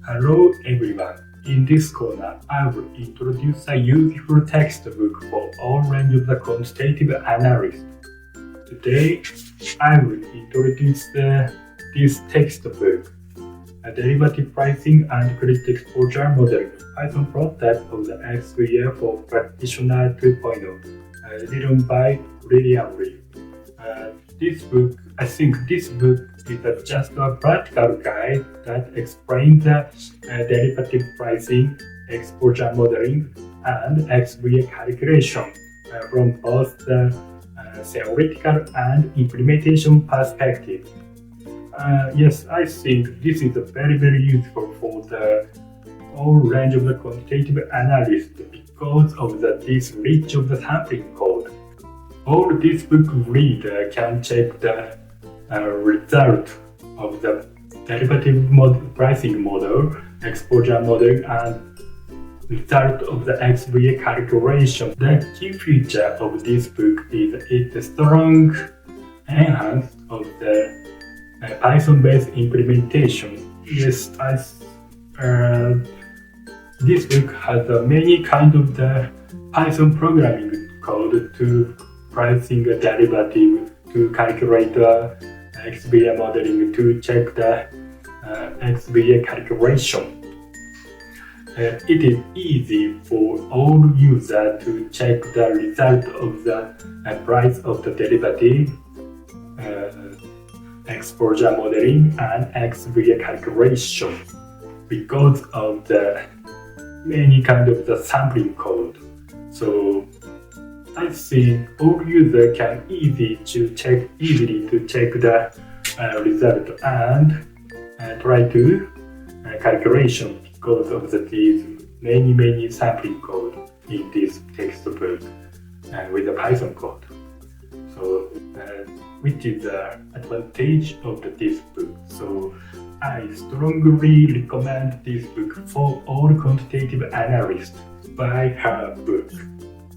Hello everyone. In this corner, I will introduce a useful textbook for all range of the quantitative analysis. Today, I will introduce this textbook, a derivative pricing and credit exposure model, Python prototype of the XVA for practitioner 2.0, written by Lilan Li. I think this book is just a practical guide that explains the derivative pricing, exposure modeling, and XVA calculation from both the theoretical and implementation perspective. Yes, I think this is very useful for the whole range of the quantitative analysis because of this rich of the sampling code. All this book reader can check the result of the derivative pricing model, exposure model, and result of the XVA calculation. The key feature of this book is its strong enhance of the Python-based implementation. Yes, this book has many kind of the Python programming code to pricing a derivative, to calculate the XVA modeling, to check the XVA calculation. It is easy for all users to check the result of the price of the derivative, exposure modeling, and XVA calculation because of the many kind of the sampling code. So I think all users can easily to check the result and try to calculation because of these many sampling code in this textbook with the Python code. So which is the advantage of this book. So I strongly recommend this book for all quantitative analysts. Buy her book.